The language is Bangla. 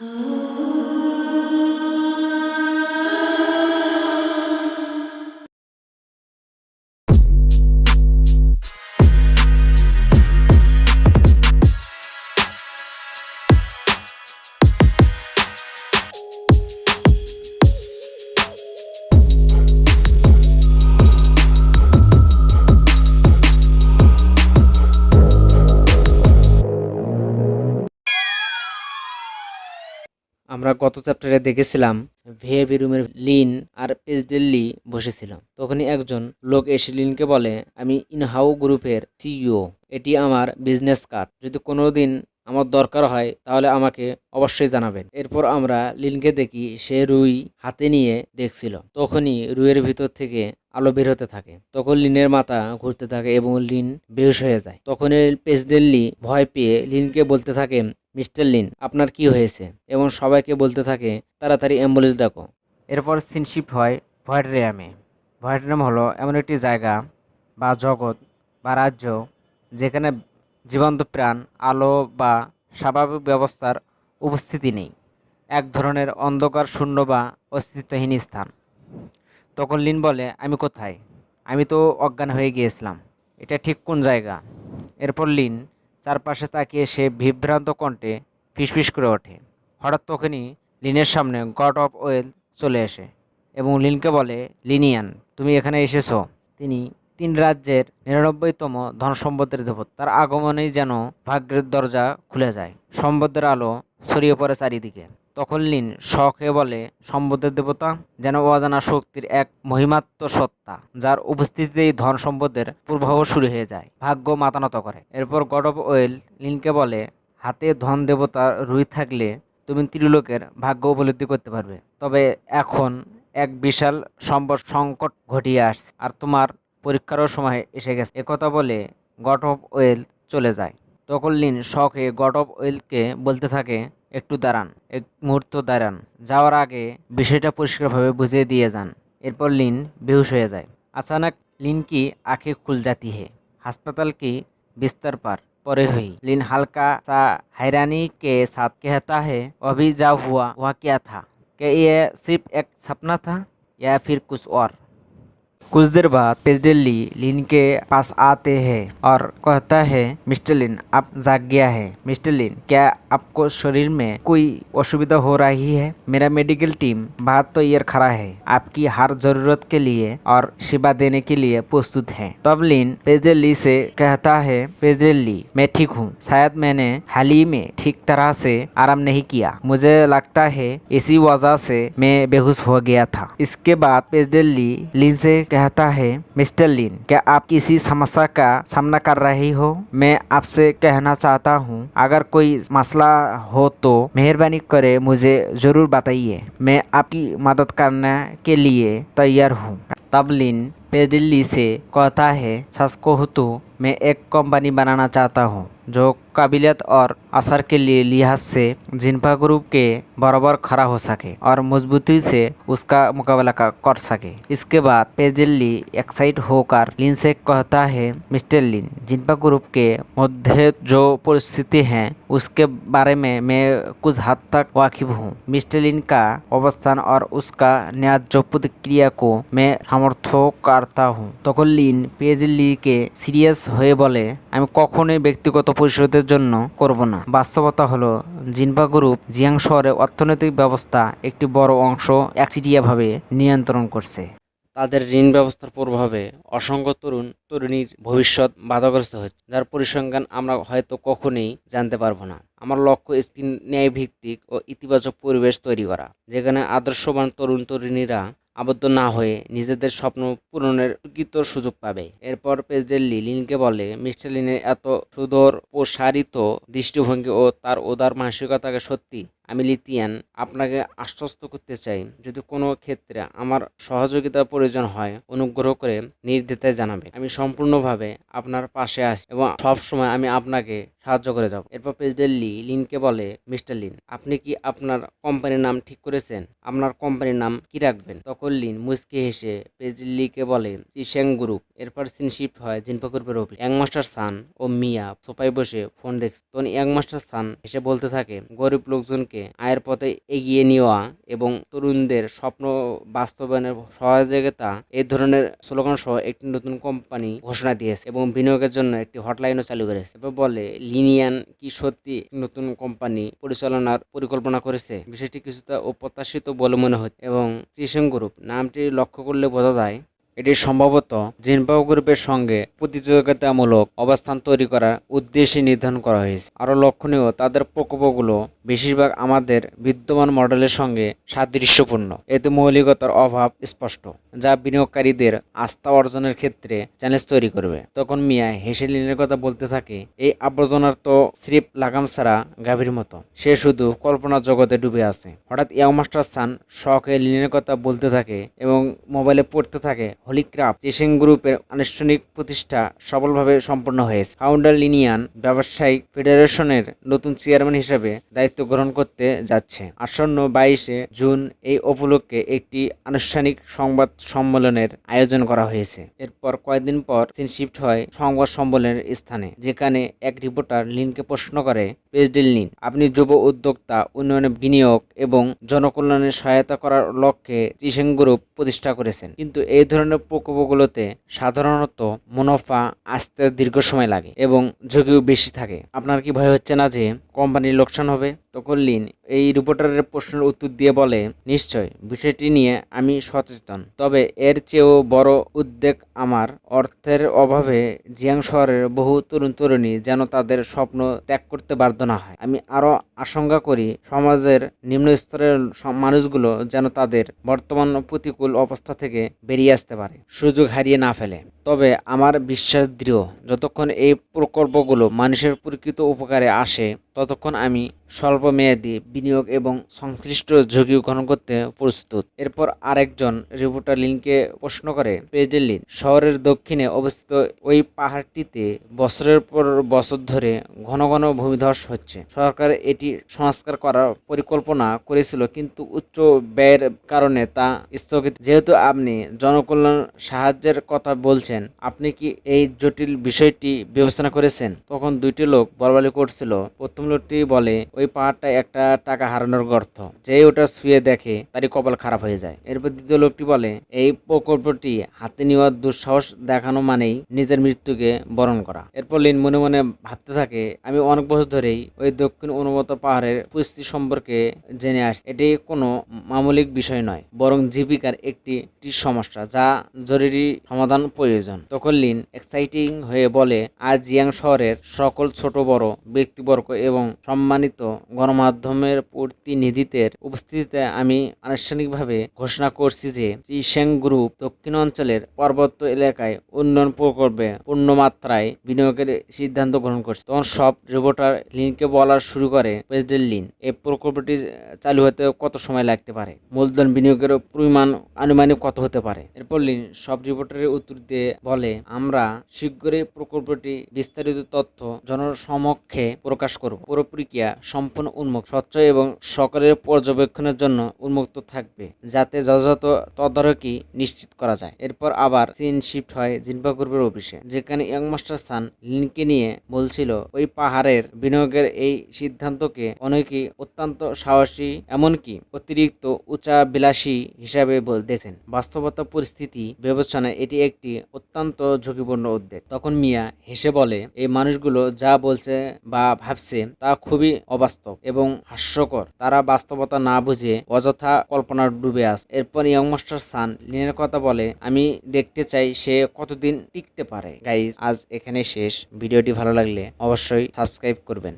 আমরা গত চ্যাপ্টারে দেখেছিলাম ভিআইপি রুমের লিন আর পেজডেল্লি বসেছিল। তখনই একজন লোক এসে লিনকে বলে, আমি ইনহাউ গ্রুপের সিইও, এটি আমার বিজনেস কার্ড, যদি কোনোদিন আমার দরকার হয় তাহলে আমাকে অবশ্যই জানাবেন। এরপর আমরা লিনকে দেখি সে রুই হাতে নিয়ে দেখছিল। তখনই রুইয়ের ভিতর থেকে আলো বের হতে থাকে। তখন লিনের মাথা ঘুরতে থাকে এবং লিন বেহুশ হয়ে যায়। তখন পেজডেল্লি ভয় পেয়ে লিনকে বলতে থাকে, মিস্টার লিন, আপনার কি হয়েছে? এবং সবাইকে বলতে থাকে, তাড়াতাড়ি অ্যাম্বুলেন্স ডাকো। এরপর সিন শিফট হয় ভয়েডরিয়ামে। ভয়েডরিয়াম হলো এমন একটি জায়গা বা জগৎ বা রাজ্য যেখানে জীবন্ত প্রাণ, আলো বা স্বাভাবিক ব্যবস্থার উপস্থিতি নেই। এক ধরনের অন্ধকার শূন্য বা অস্তিত্বহীন স্থান। তখন লিন বলে, আমি কোথায়? আমি তো অজ্ঞান হয়ে গিয়েছিলাম। এটা ঠিক কোন জায়গা? এরপর লিন চারপাশে তাকিয়ে সে বিভ্রান্ত কণ্ঠে ফিসফিস করে ওঠে। হঠাৎ তখনই লিনের সামনে গড অফ ওয়েল চলে আসে এবং লিনকে বলে, লিনিয়ান, তুমি এখানে এসেছো। তিনি 3 রাজ্যের 99তম ধন সম্পদের দেবতা। তার আগমনেই যেন ভাগ্যের দরজা খুলে যায়। সম্পদের আলো ছড়িয়ে পড়ে চারিদিকে। তখন লিন শখ হয়ে বলে, সম্পদের দেবতা যেন অজানা শক্তির এক মহিমাত্ম সত্তা, যার উপস্থিতিতেই ধন সম্পদের প্রবাহ শুরু হয়ে যায়। ভাগ্য মাথা নত করে। এরপর গড অফ ওয়েল লিনকে বলে, হাতে ধন দেবতা রুই থাকলে তুমি ত্রিলোকের ভাগ্য উপলব্ধি করতে পারবে। তবে এখন এক বিশাল সম্পদ সংকট ঘটিয়ে আসছে আর তোমার পরীক্ষারও সময় এসে গেছে। একথা বলে গড অফ ওয়েল চলে যায়। তখন লিন শখে গড অফ ওয়েলকে বলতে থাকে, একটু দাঁড়ান, এক মুহূর্ত দাঁড়ান, যাওয়ার আগে বিষয়টা পরিষ্কারভাবে বুঝিয়ে দিয়ে যান। এরপর লিন বেহুশ হয়ে যায়। अचानक लिन की आंखें खुल जाती है। अस्पताल की बिस्तर पर पड़े हुई लिन हल्का सा हैरानी के साथ कहता है, अभी जा हुआ वह क्या था? क्या ये सिर्फ एक सपना था या फिर कुछ और? कुछ देर बाद पेजडेल्ली लिन के पास आते हैं और कहता है, मिस्टर लिन, आप जाग गया है। मिस्टर लिन, क्या आपको शरीर में कोई असुविधा हो रही है? मेरा मेडिकल टीम बाहर तो ये खड़ा है, आपकी हर जरूरत के लिए और सेवा देने के लिए प्रस्तुत है। तब लिन पेजडेल्ली से कहता है, पेजडेल्ली, मैं ठीक हूँ। शायद मैंने हाल ही में ठीक तरह से आराम नहीं किया। मुझे लगता है इसी वजह से मैं बेहोश हो गया था। इसके बाद पेजडेल्ली लिन से कहता है, मिस्टर लिन, क्या आप किसी समस्या का सामना कर रही हो? मैं आपसे कहना चाहता हूँ, अगर कोई मसला हो तो मेहरबानी करे मुझे जरूर बताइए। मैं आपकी मदद करने के लिए तैयार हूँ। तब लिन पेजडेल्ली से कहता है, सच कहूँ तो मैं एक कंपनी बनाना चाहता हूँ जो काबिलियत और असर के लिए लिहाज से जिन्पा ग्रुप के बराबर खड़ा हो सके और मजबूती से उसका मुकाबला कर सके। इसके बाद पेजडेल्ली एक्साइट होकर लिन से कहता है, मिस्टर लिन, जिन्पा ग्रुप के मध्य जो परिस्थिति है उसके बारे में मैं कुछ हद तक वाकिफ हूँ। मिस्टर लिन का अवस्थान और उसका न्याय्य प्रतिक्रिया को मैं समर्थन करता हूँ। तখন লিন পেজডেল্লিকে সিরিয়াস হয়ে বলে, আমি কখনোই ব্যক্তিগত পরিষদের জন্য করব না। বাস্তবতা হলো জিনপা গ্রুপ জিয়াং শহরের অর্থনৈতিক ব্যবস্থা একটি বড় অংশ একচেটিয়াভাবে নিয়ন্ত্রণ করছে। তাদের ঋণ ব্যবস্থার প্রভাবে অসংখ্য তরুণ তরুণীর ভবিষ্যৎ বাধাগ্রস্ত হচ্ছে, যার পরিসংখ্যান আমরা হয়তো কখনোই জানতে পারবো না। আমার লক্ষ্য একটি ন্যায়ভিত্তিক ও ইতিবাচক পরিবেশ তৈরি করা, যেখানে আদর্শবান তরুণ তরুণীরা আবদ্ধ না হয়ে নিজেদের স্বপ্ন পূরণের প্রকৃত সুযোগ পাবে। এরপর পেজডেল্লি লিনকে বলে, মিস্টার লিনের এত সুদূর প্রসারিত দৃষ্টিভঙ্গি ও তার উদার মানসিকতাকে সত্যি আমি লিতিয়ান আপনাকে আশ্বস্ত করতে চাই, যদি কোনো ক্ষেত্রে আমার সহযোগিতার প্রয়োজন হয় অনুগ্রহ করে নির্দ্বিধায় জানাবে। আমি সম্পূর্ণভাবে আপনার পাশে আছি এবং সব সময় আমি আপনাকে সাহায্য করে যাব। এরপর পেজডেল্লি লিনকে বলে, মিস্টার লিন, আপনি কি আপনার কোম্পানির নাম ঠিক করেছেন? আপনার কোম্পানির নাম কি রাখবেন? তখন লিন মুচকি হেসে পেজডেল্লিকে বলে, চিশ্যাং গ্রুপ। এরপর সিন শিফট হয় জিনপা গ্রুপের অফিস। ইয়াংমাস্টার সান ও মিয়া সোফায় বসে ফোন দেখছে। তখন ইয়াংমাস্টার সান এসে বলতে থাকে, গরিব লোকজনকে প্রজন্মকে আয়ের পথে এগিয়ে নেওয়া এবং তরুণদের স্বপ্ন বাস্তবায়নের সহযোগিতা এই ধরনের স্লোগান সহ একটি নতুন কোম্পানি ঘোষণা দিয়েছে এবং বিনিয়োগের জন্য একটি হটলাইনও চালু করেছে। এবার বলে লিনিয়ান কি সত্যি নতুন কোম্পানি পরিচালনার পরিকল্পনা করেছে? বিষয়টি কিছুটা অপ্রত্যাশিত বলে মনে হচ্ছে এবং চিসেং গ্রুপ নামটি লক্ষ্য করলে বোঝা যায় এটি সম্ভবত জিনপাও গ্রুপের সঙ্গে প্রতিযোগিতামূলক অবস্থান তৈরি করার উদ্দেশ্যে নির্ধারণ করা হয়েছে। আরও লক্ষণীয়, তাদের প্রকল্পগুলো বেশিরভাগ আমাদের বিদ্যমান মডেলের সঙ্গে সাদৃশ্যপূর্ণ। এতে মৌলিকতার অভাব স্পষ্ট, যা বিনিয়োগকারীদের আস্থা অর্জনের ক্ষেত্রে চ্যালেঞ্জ তৈরি করবে। তখন মিয়া হেসে লিনের কথা বলতে থাকে, এই আবর্জনার তো স্রিপ লাগাম ছাড়া গাভীর মতো, সে শুধু কল্পনার জগতে ডুবে আছে। হঠাৎ ইয়াং মাস্টার সান শখে লিনের কথা বলতে থাকে এবং মোবাইলে পড়তে থাকে হলিক্রাফট চিসেং গ্রুপের আনুষ্ঠানিক প্রতিষ্ঠা সফলভাবে সম্পন্ন হয়েছে। ফাউন্ডার লিনিয়ান ব্যবসায়িক ফেডারেশনের নতুন চেয়ারম্যান হিসেবে দায়িত্ব গ্রহণ করতে যাচ্ছে। আসন্ন 22 জুন এই উপলক্ষে একটি আনুষ্ঠানিক সংবাদ সম্মেলনের আয়োজন করা হয়েছে। এরপর কয়েকদিন পর সিন শিফট হয় সংবাদ সম্মেলনের স্থানে, যেখানে এক রিপোর্টার লিনকে প্রশ্ন করে, প্রেসিডেন্ট লিন, আপনি যুব উদ্যোক্তা, উন্নয়নে বিনিয়োগ এবং জনকল্যাণে সহায়তা করার লক্ষ্যে চিসেং গ্রুপ প্রতিষ্ঠা করেছেন, কিন্তু এই ধরনের প্রকল্পগুলোতে সাধারণত মুনাফা আসতে দীর্ঘ সময় লাগে এবং ঝুঁকিও বেশি থাকে। আপনার কি ভয় হচ্ছে না যে কোম্পানির লোকসান হবে? তখন লিন এই রিপোর্টারের প্রশ্নের উত্তর দিয়ে বলে, নিশ্চয়, বিষয়টি নিয়ে আমি সচেতন, তবে এর চেয়েও বড় উদ্বেগ আমার অর্থের অভাবে জিয়াং শহরের বহু তরুণ তরুণী যেন তাদের স্বপ্ন ত্যাগ করতে বাধ্য না হয়। আমি আরও আশঙ্কা করি সমাজের নিম্ন স্তরের মানুষগুলো যেন তাদের বর্তমান প্রতিকূল অবস্থা থেকে বেরিয়ে আসতে পারে, সুযোগ হারিয়ে না ফেলে। তবে আমার বিশ্বাস দৃঢ়, যতক্ষণ এই প্রকল্পগুলো মানুষের প্রকৃত উপকারে আসে ততক্ষণ আমি স্বল্পমেয়াদী বিনিয়োগ এবং সংশ্লিষ্ট ঝুঁকি গ্রহণ করতে প্রস্তুত। এরপর আরেকজন রিপোর্টার লিনকে প্রশ্ন করে, প্রেসিডেন্ট লিন, শহরের দক্ষিণে অবস্থিত ওই পাহাড়টিতে বছরের পর বছর ধরে ঘন ঘন ভূমিধস হচ্ছে। সরকার এটি সংস্কার করার পরিকল্পনা করেছিল, কিন্তু উচ্চ ব্যয়ের কারণে তা স্থগিত। যেহেতু আপনি জনকল্যাণ সাহায্যের কথা বলছেন, আপনি কি এই জটিল বিষয়টি বিবেচনা করেছেন? তখন দুইটি লোক বলাবলি করছিল। প্রথম লোকটি বলে, ওই পাহাড়টা একটা টাকা হারানোর গর্ত, যে ওটা ছুঁয়ে দেখে তারই কপাল খারাপ হয়ে যায়। এরপর দ্বিতীয় লোকটি বলে, এই প্রকল্পটি হাতে নেওয়ার দুঃসাহস দেখানো মানেই নিজের মৃত্যুকে বরণ করা। এরপর লিন মনে মনে ভাবতে থাকে, আমি অনেক বছর ধরেই ওই দক্ষিণ অনুমত পাহাড়ের পরিস্থিতি সম্পর্কে জেনে আসছি। এটি কোনো মামুলিক বিষয় নয়, বরং জীবিকার একটি সমস্যা যা জরুরি সমাধান প্রয়োজন। তখন লিন এক্সাইটিং হয়ে বলে, আজ জিয়াং শহরের সকল ছোট বড় ব্যক্তিবর্গ এবং সম্মানিত গণমাধ্যমের প্রতিনিধিদের উপস্থিতিতে আমি আনুষ্ঠানিকভাবে ঘোষণা করছি যে চিসেং গ্রুপ দক্ষিণ অঞ্চলের পার্বত্য এলাকায় উন্নয়ন প্রকল্পে পূর্ণমাত্রায় বিনিয়োগের সিদ্ধান্ত গ্রহণ করছে। তখন সব রিপোর্টার লিনকে বলা শুরু করে, প্রেসিডেন্ট লিন, এই প্রকল্পটি চালু হতে কত সময় লাগতে পারে? মূলধন বিনিয়োগের পরিমাণ আনুমানিক কত হতে পারে? এরপর লিন সব রিপোর্টারের উত্তর দিয়ে বলে, আমরা শীঘ্রই প্রকল্পটি বিস্তারিত তথ্য জনসমক্ষে প্রকাশ করব। পুরো প্রক্রিয়া সম্পূর্ণ উন্মুক্ত, স্বচ্ছ এবং সকলের পর্যবেক্ষণের জন্য উন্মুক্ত থাকবে, যাতে যথাযথ তদারকি নিশ্চিত করা যায়। এরপর আবার সিন শিফট হয় জিনপা গ্রুপের অফিসে, যেখানে ইয়াং মাস্টার সান লিনকে নিয়ে বলছিল, ওই পাহাড়ের বিনিয়োগের এই সিদ্ধান্তকে অনেকেই অত্যন্ত সাহসী, এমনকি অতিরিক্ত উচ্চাবিলাসী হিসাবে দেখছেন। বাস্তবতা পরিস্থিতি বিবেচনায় এটি একটি অত্যন্ত ঝুঁকিপূর্ণ উদ্যোগ। তখন মিয়া হেসে বলে, এই মানুষগুলো যা বলছে বা ভাবছে তা খুবই অবাস্তব এবং হাস্যকর। তারা বাস্তবতা না বুঝে অযথা কল্পনার ডুবে আছে। এরপর ইয়ং মাস্টার সান লিনের কথা বলে, আমি দেখতে চাই সে কতদিন টিকতে পারে। গাইজ, আজ এখানে শেষ। ভিডিওটি ভালো লাগলে অবশ্যই সাবস্ক্রাইব করবেন।